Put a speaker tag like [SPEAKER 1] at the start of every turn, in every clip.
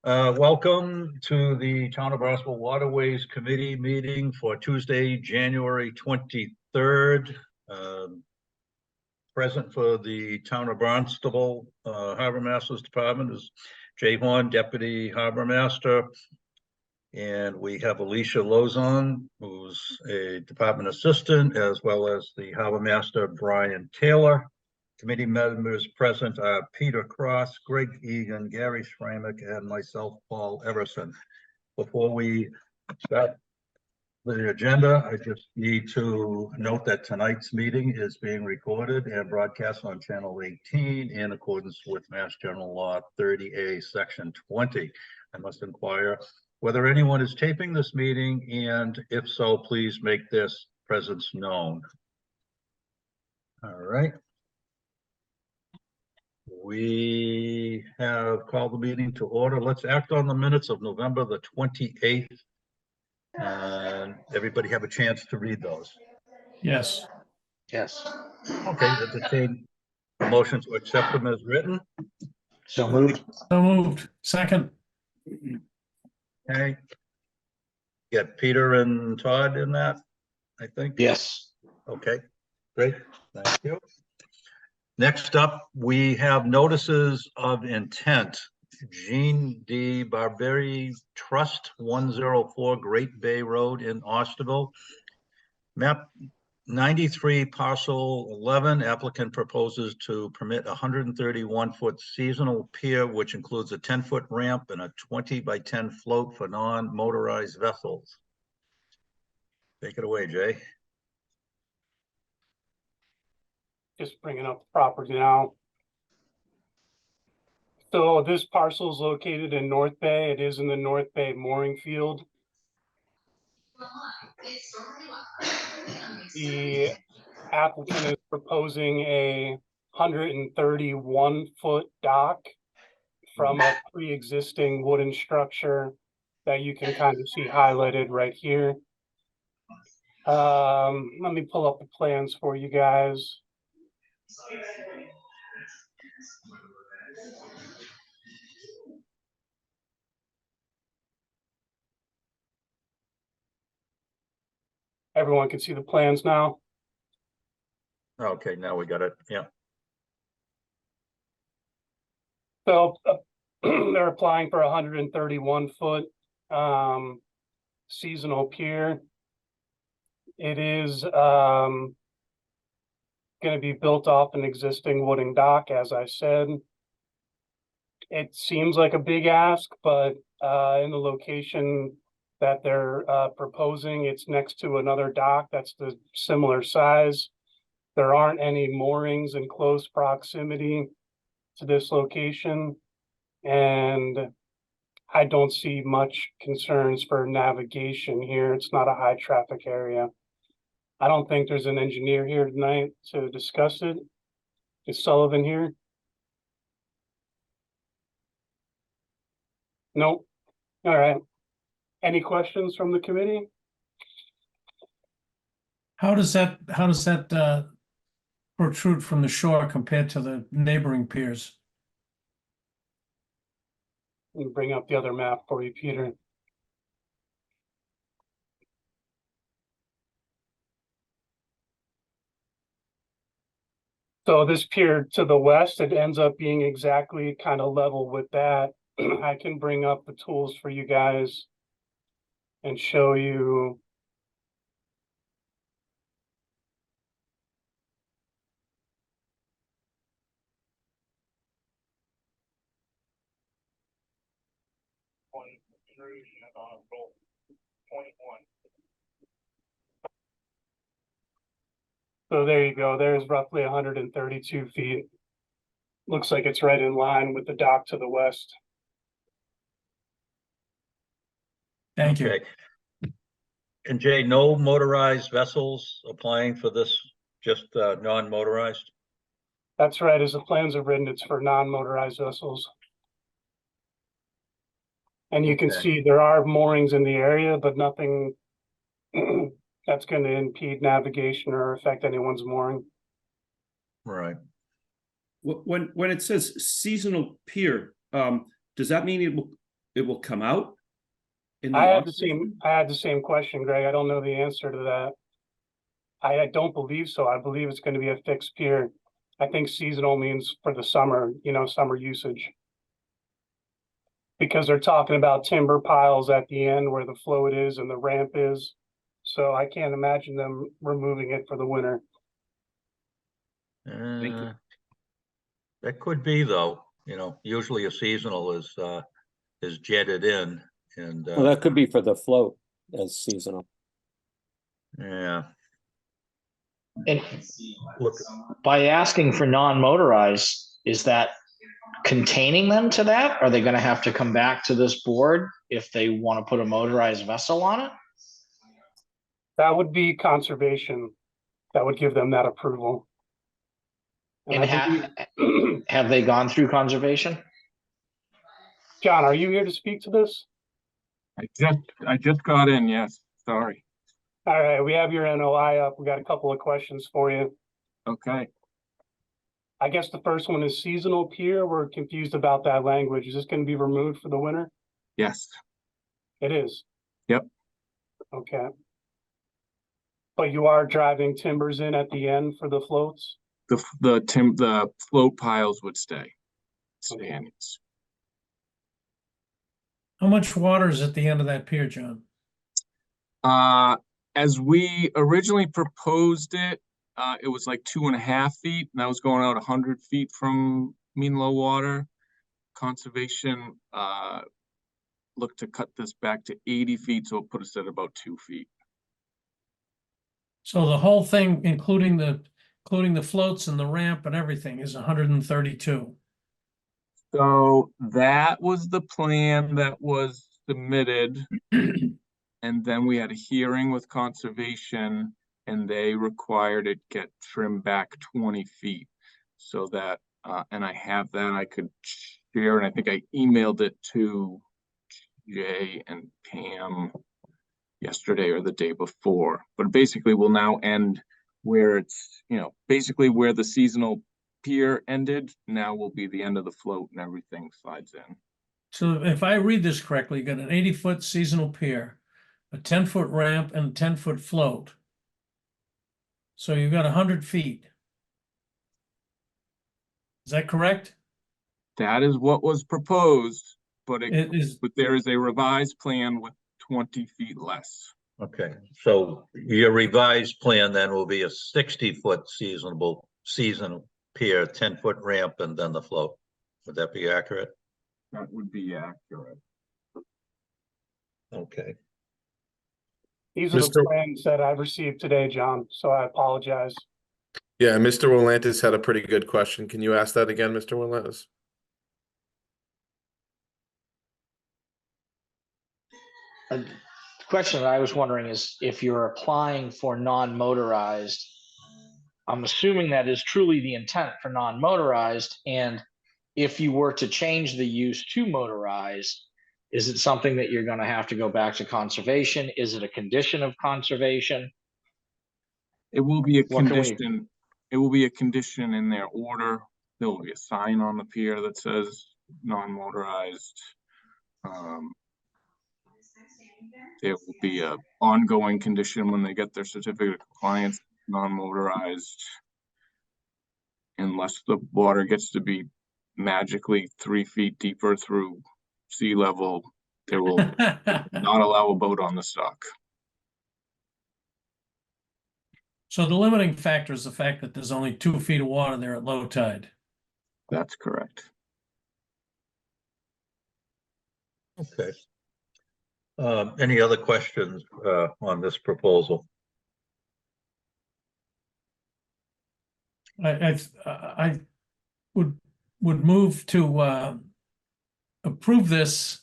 [SPEAKER 1] Welcome to the Town of Barnstable Waterways Committee meeting for Tuesday, January 23rd. Present for the Town of Barnstable Harbor Master's Department is Jay Horn, Deputy Harbor Master. And we have Alicia Lozon, who's a department assistant, as well as the Harbor Master, Brian Taylor. Committee members present are Peter Cross, Greg Egan, Gary Schramek, and myself, Paul Everson. Before we start the agenda, I just need to note that tonight's meeting is being recorded and broadcast on Channel 18 in accordance with Mass General Law 30A, Section 20. I must inquire whether anyone is taping this meeting, and if so, please make this presence known. All right. We have called the meeting to order. Let's act on the minutes of November the 28th. And everybody have a chance to read those.
[SPEAKER 2] Yes.
[SPEAKER 3] Yes.
[SPEAKER 1] Okay, entertain a motion to accept them as written.
[SPEAKER 3] So moved.
[SPEAKER 2] So moved. Second.
[SPEAKER 1] Okay. Get Peter and Todd in that, I think.
[SPEAKER 3] Yes.
[SPEAKER 1] Okay, great. Thank you. Next up, we have notices of intent. Jean D. Barberi Trust 104 Great Bay Road in Austerville. Map 93 parcel 11, applicant proposes to permit a 131-foot seasonal pier, which includes a 10-foot ramp and a 20 by 10 float for non-motorized vessels. Take it away, Jay.
[SPEAKER 4] Just bringing up the property now. So this parcel is located in North Bay. It is in the North Bay mooring field. The applicant is proposing a 131-foot dock from a pre-existing wooden structure that you can kind of see highlighted right here. Let me pull up the plans for you guys. Everyone can see the plans now.
[SPEAKER 1] Okay, now we got it. Yeah.
[SPEAKER 4] So they're applying for a 131-foot seasonal pier. It is going to be built off an existing wooden dock, as I said. It seems like a big ask, but in the location that they're proposing, it's next to another dock that's the similar size. There aren't any moorings in close proximity to this location, and I don't see much concerns for navigation here. It's not a high traffic area. I don't think there's an engineer here tonight to discuss it. Is Sullivan here? Nope. All right. Any questions from the committee?
[SPEAKER 2] How does that protrude from the shore compared to the neighboring piers?
[SPEAKER 4] Let me bring up the other map for you, Peter. So this pier to the west, it ends up being exactly kind of level with that. I can bring up the tools for you guys and show you. So there you go. There's roughly 132 feet. Looks like it's right in line with the dock to the west.
[SPEAKER 2] Thank you.
[SPEAKER 1] Okay. And Jay, no motorized vessels applying for this, just non-motorized?
[SPEAKER 4] That's right. As the plans are written, it's for non-motorized vessels. And you can
[SPEAKER 1] Okay.
[SPEAKER 4] see there are moorings in the area, but nothing that's going to impede navigation or affect anyone's mooring.
[SPEAKER 1] Right.
[SPEAKER 5] When it says seasonal pier, does that mean it will come out in the
[SPEAKER 4] I had
[SPEAKER 5] off-season?
[SPEAKER 4] I had the same question, Greg. I don't know the answer to that. I don't believe so. I believe it's going to be a fixed pier. I think seasonal means for the summer, summer usage. Because they're talking about timber piles at the end where the float is and the ramp is. So I can't imagine them removing it for the winter.
[SPEAKER 5] Thank you.
[SPEAKER 1] That could be though, usually a seasonal is jetted in and,
[SPEAKER 6] Well, that could be for the float as seasonal.
[SPEAKER 1] yeah,
[SPEAKER 3] And
[SPEAKER 1] look,
[SPEAKER 3] by asking for non-motorized, is that containing them to that? Are they going to have to come back to this board if they want to put a motorized vessel on it?
[SPEAKER 4] That would be conservation. That would give them that approval.
[SPEAKER 3] And
[SPEAKER 4] I believe-
[SPEAKER 3] have they gone through conservation?
[SPEAKER 4] John, are you here to speak to this?
[SPEAKER 7] I just got in, yes, sorry.
[SPEAKER 4] All right, we have your NOI up. We got a couple of questions for you.
[SPEAKER 7] Okay,
[SPEAKER 4] I guess the first one is seasonal pier. We're confused about that language. Is this going to be removed for the winter?
[SPEAKER 7] yes,
[SPEAKER 4] It is.
[SPEAKER 7] Yep.
[SPEAKER 4] Okay. But you are driving timbers in at the end for the floats?
[SPEAKER 7] the float piles would stay. Stands.
[SPEAKER 2] How much water is at the end of that pier, John?
[SPEAKER 7] As we originally proposed it, it was like 2.5 feet, and that was going out 100 feet from mean low water. Conservation looked to cut this back to 80 feet, so it put us at about 2 feet.
[SPEAKER 2] So the whole thing, including the floats and the ramp and everything, is 132.
[SPEAKER 7] So that was the plan that was submitted. And then we had a hearing with conservation and they required it get trimmed back 20 feet. So that, and I have that I could share, and I think I emailed it to Jay and Pam yesterday or the day before. But basically we'll now end where it's, basically where the seasonal pier ended, now will be the end of the float and everything slides in.
[SPEAKER 2] So if I read this correctly, you got an 80-foot seasonal pier, a 10-foot ramp, and a 10-foot float. So you've got 100 feet. Is that correct?
[SPEAKER 7] That is what was proposed, but
[SPEAKER 2] It is.
[SPEAKER 7] but there is a revised plan with 20 feet less.
[SPEAKER 1] okay, so your revised plan then will be a 60-foot seasonal pier, 10-foot ramp, and then the float. Would that be accurate?
[SPEAKER 7] That would be accurate.
[SPEAKER 1] Okay,
[SPEAKER 4] These are the
[SPEAKER 8] Mr.
[SPEAKER 4] plans that I've received today, John, so I apologize.
[SPEAKER 8] Yeah, Mr. Willantis had a pretty good question. Can you ask that again, Mr. Willantis?
[SPEAKER 3] The question that I was wondering is if you're applying for non-motorized, I'm assuming that is truly the intent for non-motorized. And if you were to change the use to motorized, is it something that you're going to have to go back to conservation? Is it a condition of conservation?
[SPEAKER 7] It will be a
[SPEAKER 3] What can we-
[SPEAKER 7] condition. It will be a condition in their order. There will be a sign on the pier that says non-motorized. There will be a ongoing condition when they get their certificate of compliance, non-motorized. Unless the water gets to be magically 3 feet deeper through sea level, they will not allow a boat on the dock.
[SPEAKER 2] So the limiting factor is the fact that there's only 2 feet of water there at low tide.
[SPEAKER 7] That's correct.
[SPEAKER 1] okay. Any other questions on this proposal?
[SPEAKER 2] I would move to approve this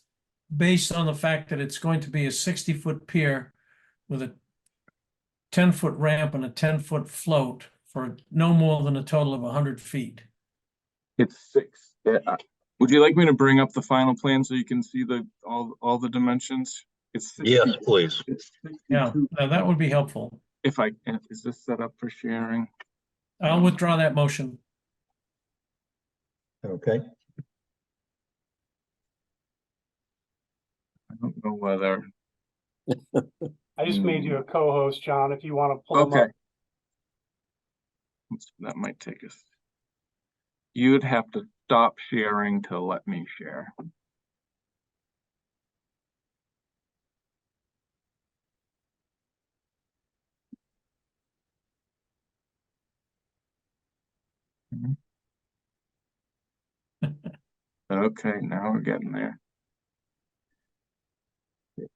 [SPEAKER 2] based on the fact that it's going to be a 60-foot pier with a 10-foot ramp and a 10-foot float for no more than a total of 100 feet.
[SPEAKER 7] It's 6. Would you like me to bring up the final plan so you can see all the dimensions? It's 60,
[SPEAKER 1] Yes, please.
[SPEAKER 7] It's
[SPEAKER 2] Yeah,
[SPEAKER 7] 62.
[SPEAKER 2] that would be helpful.
[SPEAKER 7] Is this set up for sharing?
[SPEAKER 2] I'll withdraw that motion.
[SPEAKER 1] Okay.
[SPEAKER 7] know whether,
[SPEAKER 4] I just made you a co-host, John, if you want to pull them
[SPEAKER 7] okay.
[SPEAKER 4] up.
[SPEAKER 7] That might take us. You'd have to stop sharing to let me share. Okay, now we're getting there. Okay,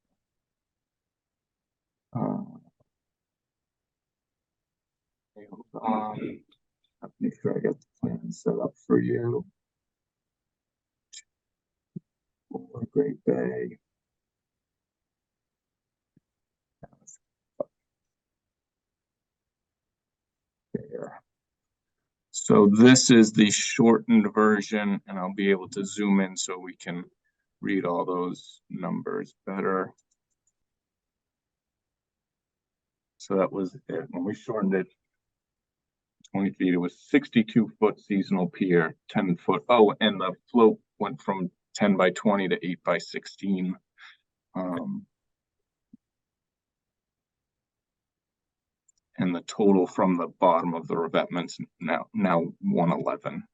[SPEAKER 7] hold on. Let me make sure I get the plan set up for you. For Great Bay. There. So this is the shortened version, and I'll be able to zoom in so we can read all those numbers better. So that was it. When we shortened it 20 feet, it was 62-foot seasonal pier, 10-foot. Oh, and the float went from 10 by 20 to 8 by 16. And the total from the bottom of the revetment's now 111.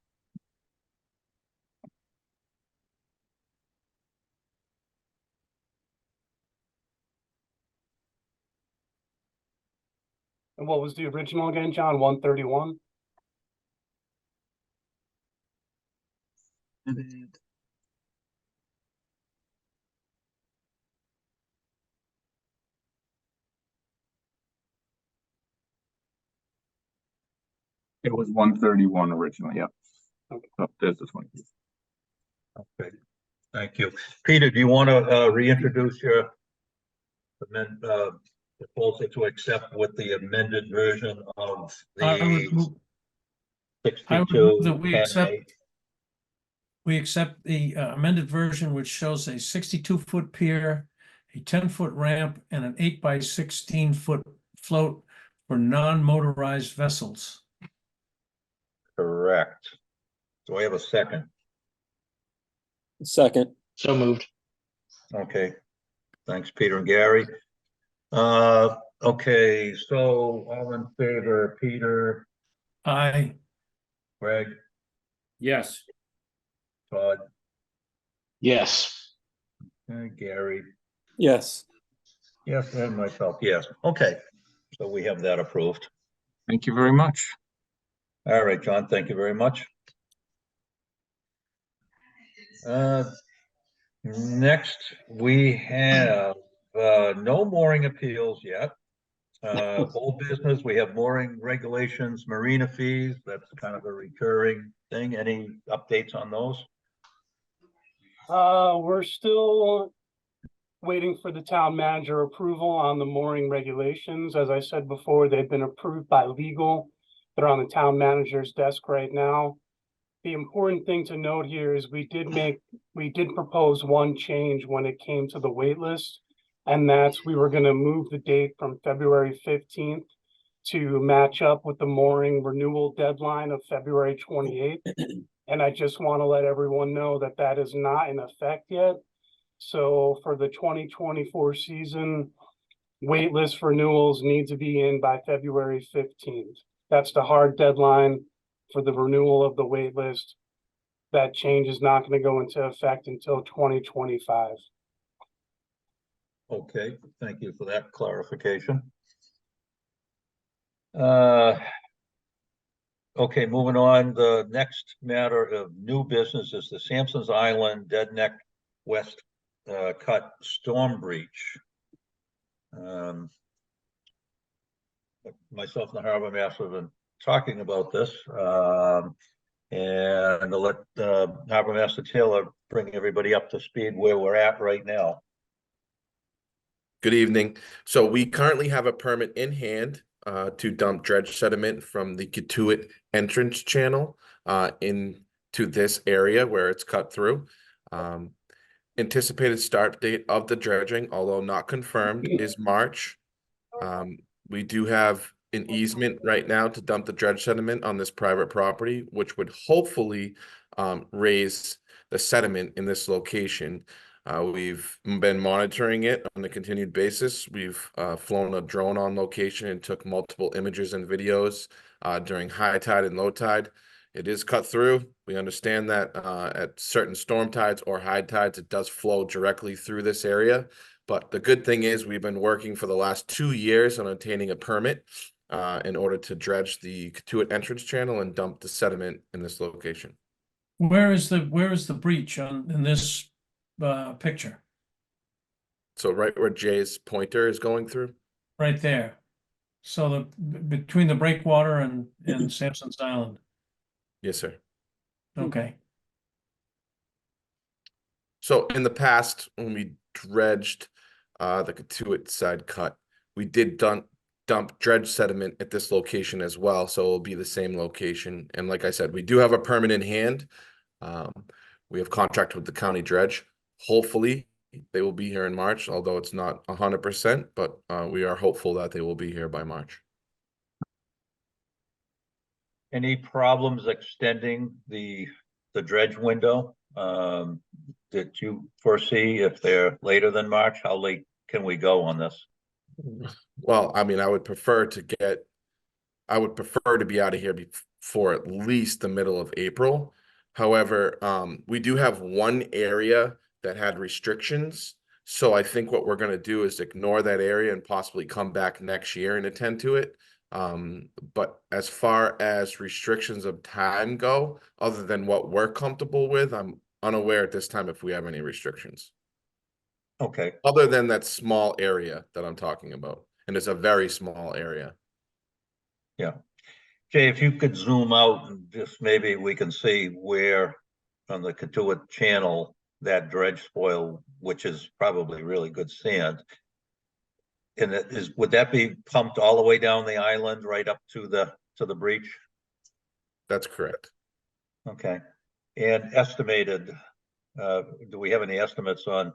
[SPEAKER 4] And what was the original again, John? 131?
[SPEAKER 7] It was 131 originally, yep.
[SPEAKER 4] Okay.
[SPEAKER 7] Oh, there's the 20.
[SPEAKER 1] Okay, thank you. Peter, do you want to reintroduce your proposal to accept with the amended version of
[SPEAKER 2] I would
[SPEAKER 1] the
[SPEAKER 2] move, I would
[SPEAKER 1] 62,
[SPEAKER 2] move that we
[SPEAKER 1] 10,
[SPEAKER 2] accept,
[SPEAKER 1] 8?
[SPEAKER 2] we accept the amended version, which shows a 62-foot pier, a 10-foot ramp, and an 8 by 16-foot float for non-motorized vessels.
[SPEAKER 1] Correct. Do I have a second?
[SPEAKER 6] Second,
[SPEAKER 3] So moved.
[SPEAKER 1] Okay, thanks, Peter and Gary. Okay, so all in favor, Peter,
[SPEAKER 2] Aye.
[SPEAKER 1] Greg,
[SPEAKER 5] Yes.
[SPEAKER 1] Todd,
[SPEAKER 3] Yes.
[SPEAKER 1] and Gary.
[SPEAKER 6] yes.
[SPEAKER 1] Yes, and myself, yes. Okay, so we have that approved.
[SPEAKER 7] Thank you very much.
[SPEAKER 1] All right, John, thank you very much. Next, we have no mooring appeals yet. Old business, we have mooring regulations, marina fees. That's kind of a recurring thing. Any updates on those?
[SPEAKER 4] We're still waiting for the town manager approval on the mooring regulations. As I said before, they've been approved by legal. They're on the town manager's desk right now. The important thing to note here is we did propose one change when it came to the wait list. And that's we were going to move the date from February 15th to match up with the mooring renewal deadline of February 28th. And I just want to let everyone know that that is not in effect yet. So for the 2024 season, waitlist renewals need to be in by February 15th. That's the hard deadline for the renewal of the waitlist. That change is not going to go into effect until 2025.
[SPEAKER 1] Okay, thank you for that clarification. Okay, moving on, the next matter of new business is the Sampson's Island Dead Neck West Cut Storm Breach. Myself and the harbor master have been talking about this, and I'll let Harbor Master Taylor bring everybody up to speed where we're at right now.
[SPEAKER 8] Good evening. So we currently have a permit in hand to dump dredge sediment from the Katuitt entrance channel into this area where it's cut through. Anticipated start date of the dredging, although not confirmed, is March. We do have an easement right now to dump the dredge sediment on this private property, which would hopefully raise the sediment in this location. We've been monitoring it on a continued basis. We've flown a drone on location and took multiple images and videos during high tide and low tide. It is cut through. We understand that at certain storm tides or high tides, it does flow directly through this area. But the good thing is we've been working for the last 2 years on obtaining a permit in order to dredge the Katuitt entrance channel and dump the sediment in this location.
[SPEAKER 2] Where is the breach in this picture?
[SPEAKER 8] So right where Jay's pointer is going through?
[SPEAKER 2] Right there. So between the breakwater and Sampson's Island.
[SPEAKER 8] Yes, sir.
[SPEAKER 2] Okay.
[SPEAKER 8] So in the past, when we dredged the Katuitt side cut, we did dump dredge sediment at this location as well. So it'll be the same location. And like I said, we do have a permit in hand. We have contract with the county dredge. Hopefully they will be here in March, although it's not 100%, but we are hopeful that they will be here by March.
[SPEAKER 1] Any problems extending the dredge window? Did you foresee if they're later than March? How late can we go on this?
[SPEAKER 8] Well, I mean, I would prefer to be out of here before at least the middle of April. However, we do have one area that had restrictions. So I think what we're going to do is ignore that area and possibly come back next year and attend to it. But as far as restrictions of time go, other than what we're comfortable with, I'm unaware at this time if we have any restrictions.
[SPEAKER 1] Okay,
[SPEAKER 8] Other than that small area that I'm talking about. And it's a very small area.
[SPEAKER 1] yeah. Jay, if you could zoom out and just maybe we can see where on the Katuitt channel that dredge spoil, which is probably really good sand. And would that be pumped all the way down the island right up to the breach?
[SPEAKER 8] That's correct.
[SPEAKER 1] Okay. And estimated, do we have any estimates on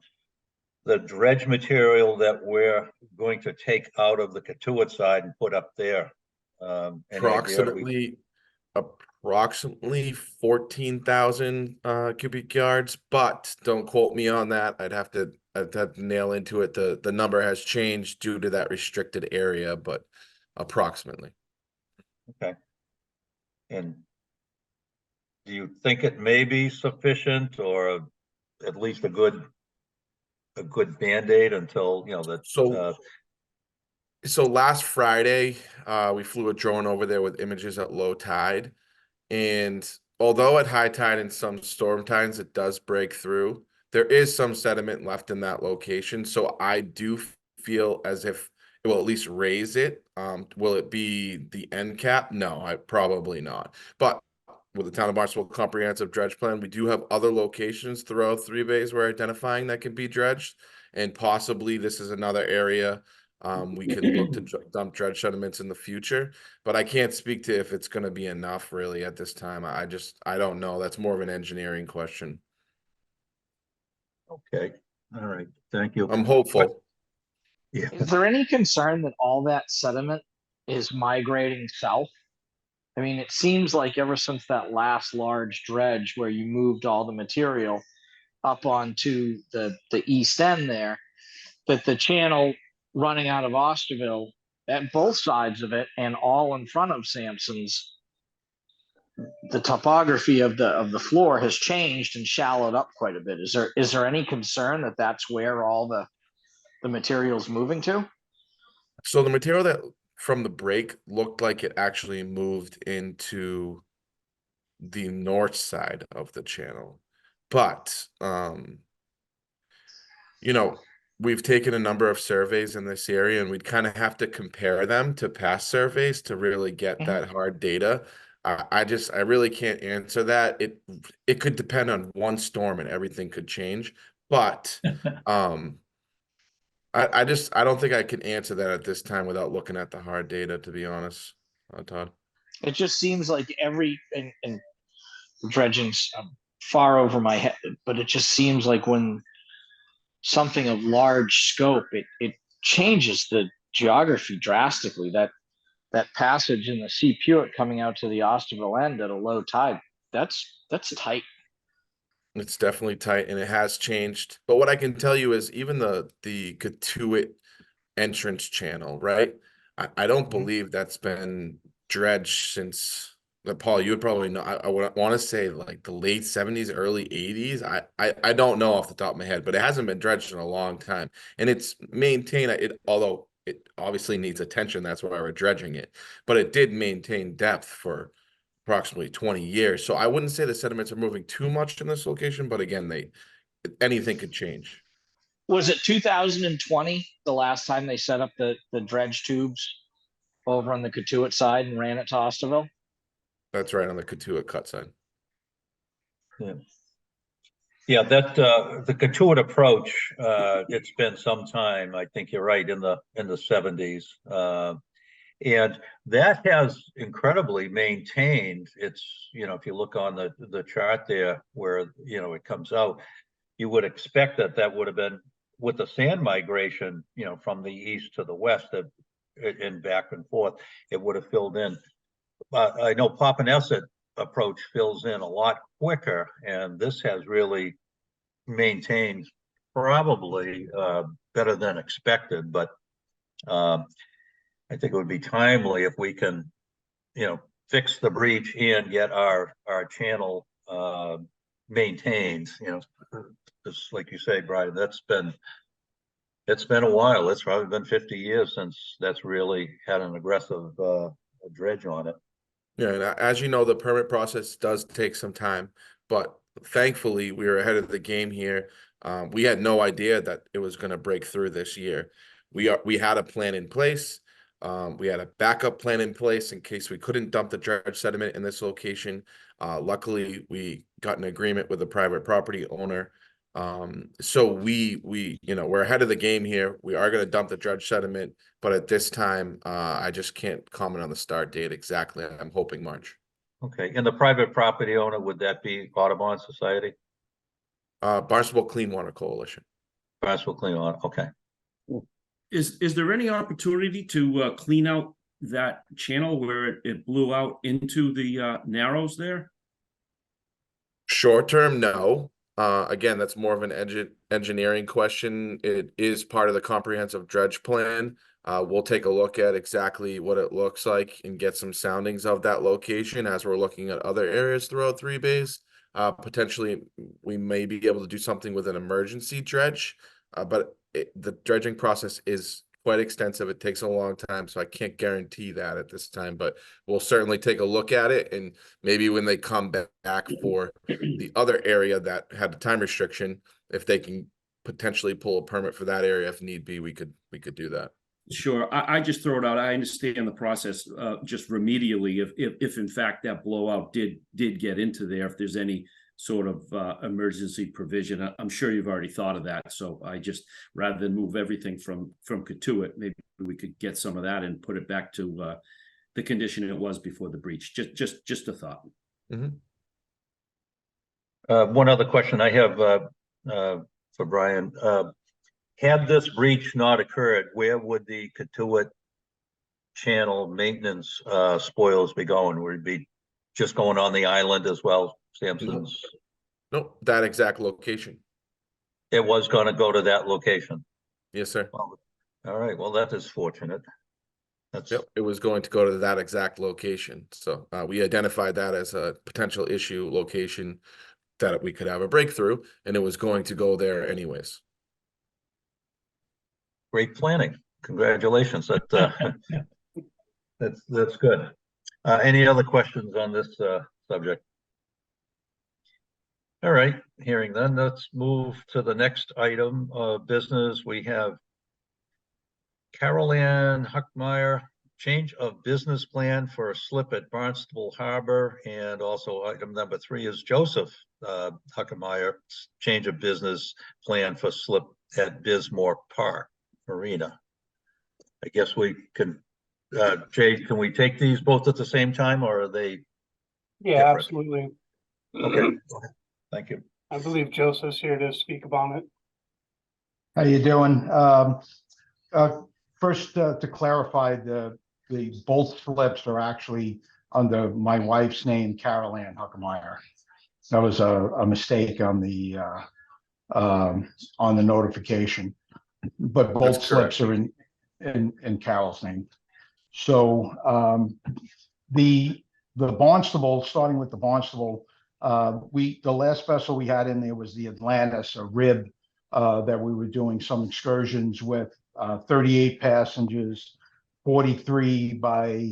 [SPEAKER 1] the dredge material that we're going to take out of the Katuitt side and put up there? Any idea?
[SPEAKER 8] Approximately 14,000 cubic yards, but don't quote me on that. I'd have to nail into it. The number has changed due to that restricted area, but approximately.
[SPEAKER 1] Okay. And do you think it may be sufficient or at least a good Band-Aid until, you know, that
[SPEAKER 8] So last Friday, we flew a drone over there with images at low tide. And although at high tide and some storm tides, it does break through, there is some sediment left in that location. So I do feel as if it will at least raise it. Will it be the end cap? No, probably not. But with the Town of Barnstable comprehensive dredge plan, we do have other locations throughout 3 bays we're identifying that can be dredged. And possibly this is another area we can look to dump dredge sediments in the future, but I can't speak to if it's going to be enough really at this time. I don't know. That's more of an engineering question.
[SPEAKER 1] okay. All right. Thank you.
[SPEAKER 8] I'm hopeful.
[SPEAKER 1] Yeah.
[SPEAKER 3] Is there any concern that all that sediment is migrating south? I mean, it seems like ever since that last large dredge where you moved all the material up onto the east end there, that the channel running out of Osterville at both sides of it and all in front of Sampson's, the topography of the floor has changed and shallowed up quite a bit. Is there any concern that that's where all the material's moving to?
[SPEAKER 8] So the material that from the break looked like it actually moved into the north side of the channel, but you know, we've taken a number of surveys in this area and we'd kind of have to compare them to past surveys to really get that hard data. I really can't answer that. It could depend on one storm and everything could change, but I don't think I can answer that at this time without looking at the hard data, to be honest, Todd.
[SPEAKER 3] It just seems like and dredging's far over my head, but it just seems like when something of large scope, it changes the geography drastically. That passage in the Sea Puet coming out to the Osterville end at a low tide, that's tight.
[SPEAKER 8] It's definitely tight and it has changed. But what I can tell you is even the Katuitt entrance channel, right? I don't believe that's been dredged since Paul, you would probably know. I would want to say like the late 70s, early 80s. I don't know off the top of my head, but it hasn't been dredged in a long time. And it's maintained it, although it obviously needs attention, that's why we're dredging it. But it did maintain depth for approximately 20 years. So I wouldn't say the sediments are moving too much in this location, but again, anything could change.
[SPEAKER 3] Was it 2020, the last time they set up the dredge tubes over on the Katuitt side and ran it to Osterville?
[SPEAKER 8] That's right on the Katuitt cut side.
[SPEAKER 1] Yeah, that the Katuitt approach, it's been some time. I think you're right, in the 70s. And that has incredibly maintained its, if you look on the chart there where, it comes out, you would expect that would have been with the sand migration, from the east to the west and back and forth, it would have filled in. But I know Papaneset approach fills in a lot quicker, and this has really maintained probably better than expected. But I think it would be timely if we can, fix the breach and get our channel maintained. Just like you say, Brian, it's been a while. It's probably been 50 years since that's really had an aggressive dredge on it.
[SPEAKER 8] Yeah, and as you know, the permit process does take some time, but thankfully we were ahead of the game here. We had no idea that it was going to break through this year. We had a plan in place. We had a backup plan in place in case we couldn't dump the dredge sediment in this location. Luckily, we got an agreement with the private property owner. So we're ahead of the game here. We are going to dump the dredge sediment, but at this time, I just can't comment on the start date exactly. I'm hoping March.
[SPEAKER 1] Okay, and the private property owner, would that be Audubon Society?
[SPEAKER 8] Barnstable Clean Water Coalition.
[SPEAKER 1] Barnstable Clean Water, okay.
[SPEAKER 5] Is there any opportunity to clean out that channel where it blew out into the narrows there?
[SPEAKER 8] Short term, no. Again, that's more of an engineering question. It is part of the comprehensive dredge plan. We'll take a look at exactly what it looks like and get some soundings of that location as we're looking at other areas throughout Three Bays. Potentially, we may be able to do something with an emergency dredge, but the dredging process is quite extensive. It takes a long time, so I can't guarantee that at this time, but we'll certainly take a look at it. And maybe when they come back for the other area that had a time restriction, if they can potentially pull a permit for that area, if need be, we could do that.
[SPEAKER 5] Sure. I just throw it out. I understand the process just remedially if in fact that blowout did get into there, if there's any sort of emergency provision. I'm sure you've already thought of that. So I just, rather than move everything from Katuitt, maybe we could get some of that and put it back to the condition it was before the breach. Just a thought.
[SPEAKER 8] Mm-hmm.
[SPEAKER 1] One other question I have for Brian. Had this breach not occurred, where would the Katuitt channel maintenance spoils be going? Would it be just going on the island as well, Sampson's?
[SPEAKER 8] Nope, that exact location.
[SPEAKER 1] It was going to go to that location.
[SPEAKER 8] Yes, sir.
[SPEAKER 1] Well, all right. Well, that is fortunate.
[SPEAKER 8] Yep, it was going to go to that exact location. So we identified that as a potential issue location that we could have a breakthrough, and it was going to go there anyways.
[SPEAKER 1] Great planning. Congratulations. That's good. Any other questions on this subject? All right, hearing none, let's move to the next item of business. We have Carol Ann Huckmeyer, change of business plan for a slip at Barnstable Harbor, and also item number 3 is Joseph Huckmeyer, change of business plan for slip at Bismore Park Marina. I guess we can, Jay, can we take these both at the same time, or are they?
[SPEAKER 4] Yeah,
[SPEAKER 1] different?
[SPEAKER 4] absolutely.
[SPEAKER 1] Okay, go ahead. Thank you.
[SPEAKER 4] I believe Joseph's here to speak about it.
[SPEAKER 9] How you doing? First, to clarify, the both slips are actually under my wife's name, Carol Ann Huckmeyer. That was a mistake on the notification. But both
[SPEAKER 8] That's correct.
[SPEAKER 9] slips are in Carol's name. So the Barnstable, starting with the Barnstable, the last vessel we had in there was the Atlantis, a rib that we were doing some excursions with, 38 passengers, 43 by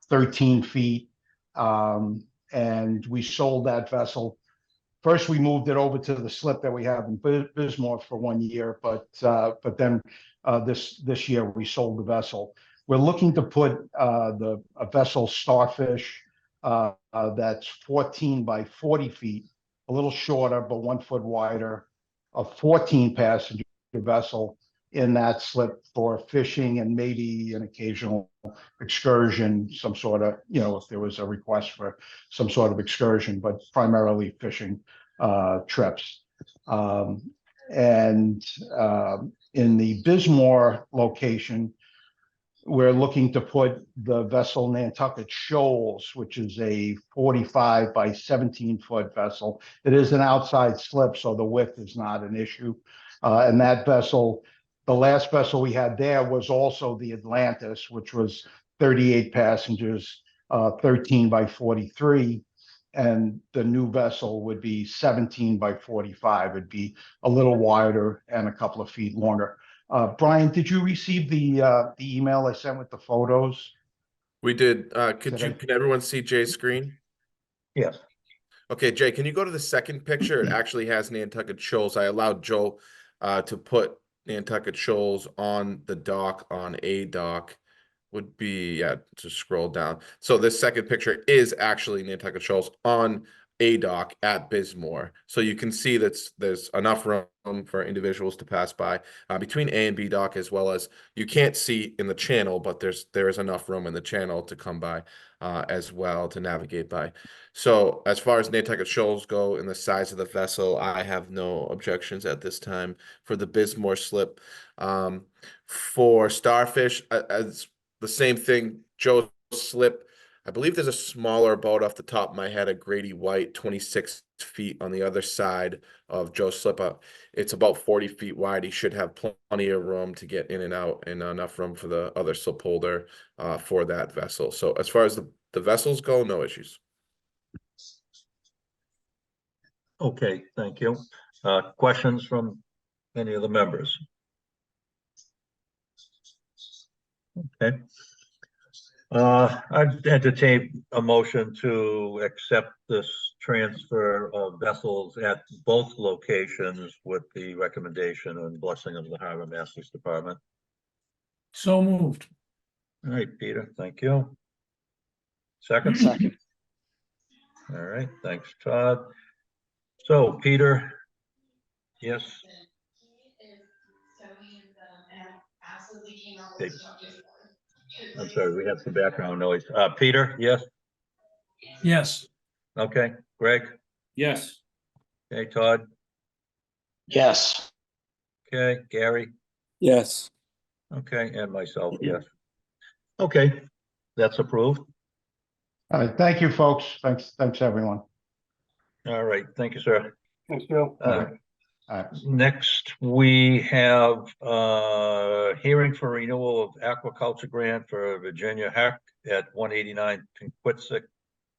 [SPEAKER 9] 13 feet. And we sold that vessel. First, we moved it over to the slip that we have in Bismarck for 1 year, but then this year we sold the vessel. We're looking to put a vessel Starfish that's 14 by 40 feet, a little shorter, but 1 foot wider, a 14 passenger vessel in that slip for fishing and maybe an occasional excursion, some sort of, if there was a request for some sort of excursion, but primarily fishing trips. And in the Bismarck location, we're looking to put the vessel Nantucket Shoals, which is a 45 by 17 foot vessel. It is an outside slip, so the width is not an issue. And that vessel, the last vessel we had there was also the Atlantis, which was 38 passengers, 13 by 43. And the new vessel would be 17 by 45. It'd be a little wider and a couple of feet longer. Brian, did you receive the email I sent with the photos?
[SPEAKER 8] We did. Can
[SPEAKER 9] Did I-
[SPEAKER 8] everyone see Jay's screen?
[SPEAKER 1] Yes.
[SPEAKER 8] Okay, Jay, can you go to the second picture? It actually has Nantucket Shoals. I allowed Joe to put Nantucket Shoals on the dock, on a dock. Would be, yeah, to scroll down. So this second picture is actually Nantucket Shoals on a dock at Bismarck. So you can see that there's enough room for individuals to pass by between A and B dock, as well as you can't see in the channel, but there is enough room in the channel to come by as well, to navigate by. So as far as Nantucket Shoals go and the size of the vessel, I have no objections at this time for the Bismarck slip. For Starfish, as the same thing, Joe's slip, I believe there's a smaller boat off the top of my head, a Grady White, 26 feet on the other side of Joe's slip. It's about 40 feet wide. He should have plenty of room to get in and out, and enough room for the other slip holder for that vessel. So as far as the vessels go, no issues.
[SPEAKER 1] Okay, thank you. Questions from any of the members? Okay. I'd entertain a motion to accept this transfer of vessels at both locations with the recommendation and blessing of the Harbor Masters Department.
[SPEAKER 2] So moved.
[SPEAKER 1] All right, Peter, thank you. Second?
[SPEAKER 3] Second.
[SPEAKER 1] All right, thanks, Todd. So, Peter, yes? Okay. I'm sorry, we have some background noise. Peter, yes?
[SPEAKER 2] Yes.
[SPEAKER 1] Okay, Greg?
[SPEAKER 5] Yes.
[SPEAKER 1] Okay, Todd?
[SPEAKER 3] Yes.
[SPEAKER 1] Okay, Gary?
[SPEAKER 6] Yes.
[SPEAKER 1] Okay, and myself, yes. Okay, that's approved.
[SPEAKER 9] All right, thank you, folks. Thanks, everyone.
[SPEAKER 1] All right, thank you, sir.
[SPEAKER 4] Thanks, Joe.
[SPEAKER 9] All right.
[SPEAKER 1] Next, we have hearing for renewal of aquaculture grant for Virginia Heck at 189 Pinquitzic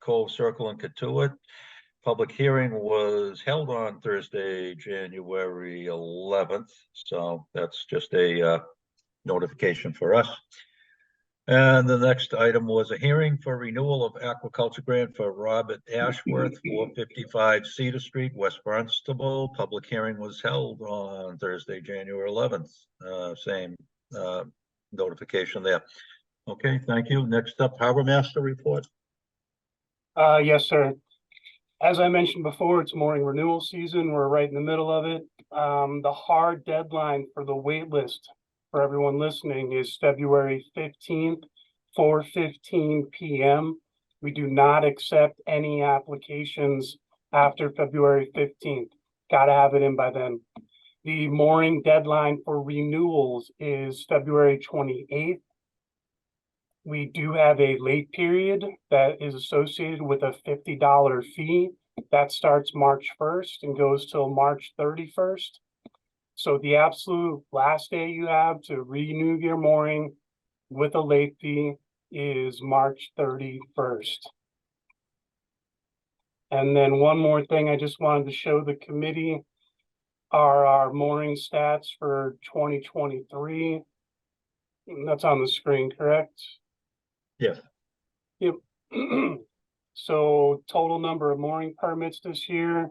[SPEAKER 1] Cove Circle in Katuitt. Public hearing was held on Thursday, January 11th. So that's just a notification for us. And the next item was a hearing for renewal of aquaculture grant for Robert Ashworth, 455 Cedar Street, West Barnstable. Public hearing was held on Thursday, January 11th. Same notification there. Okay, thank you. Next up, Harbor Master report.
[SPEAKER 4] Yes, sir. As I mentioned before, it's mooring renewal season. We're right in the middle of it. The hard deadline for the wait list for everyone listening is February 15th, 4:15 p.m. We do not accept any applications after February 15th. Got to have it in by then. The mooring deadline for renewals is February 28th. We do have a late period that is associated with a $50 fee That starts March 1st and goes till March 31st. So the absolute last day you have to renew your mooring with a late fee is March 31st. And then one more thing I just wanted to show the committee are our mooring stats for 2023. That's on the screen, correct?
[SPEAKER 1] Yes.
[SPEAKER 4] Yep. So total number of mooring permits this year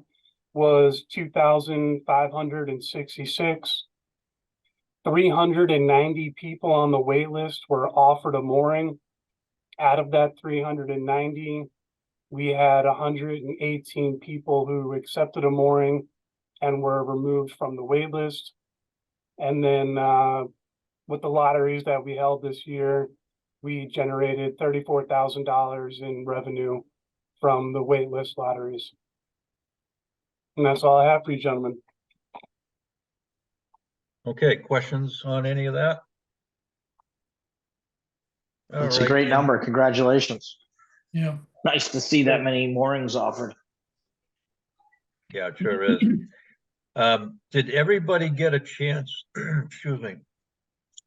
[SPEAKER 4] was 2,566. 390 people on the wait list were offered a mooring. Out of that 390, we had 118 people who accepted a mooring and were removed from the wait list. And then with the lotteries that we held this year, we generated $34,000 in revenue from the wait list lotteries. And that's all I have for you, gentlemen.
[SPEAKER 1] Okay, questions on any of that? All
[SPEAKER 3] It's a
[SPEAKER 1] right,
[SPEAKER 3] great
[SPEAKER 1] and-
[SPEAKER 3] number. Congratulations.
[SPEAKER 2] Yeah.
[SPEAKER 3] Nice to see that many moorings offered.
[SPEAKER 1] Yeah, it sure is. Did everybody get a chance, excuse me,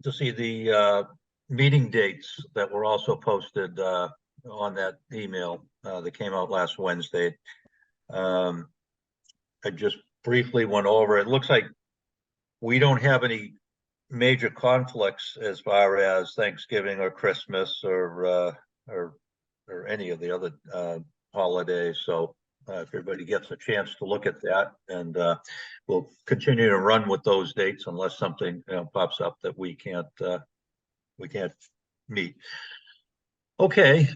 [SPEAKER 1] to see the meeting dates that were also posted on that email that came out last Wednesday? I just briefly went over. It looks like we don't have any major conflicts as far as Thanksgiving or Christmas or any of the other holidays. So if everybody gets a chance to look at that, and we'll continue to run with those dates unless something pops up that we can't meet. Okay,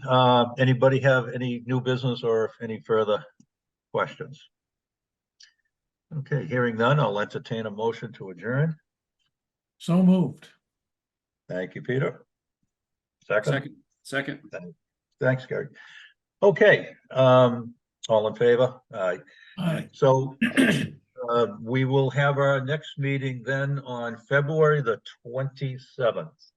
[SPEAKER 1] anybody have any new business or any further questions? Okay, hearing none, I'll entertain a motion to adjourn.
[SPEAKER 2] So moved.
[SPEAKER 1] Thank you, Peter. Second.
[SPEAKER 5] Second.
[SPEAKER 1] Thanks, Gary. Okay, all in favor? Aye.
[SPEAKER 2] Aye.
[SPEAKER 1] So we will have our next meeting then on February the 27th.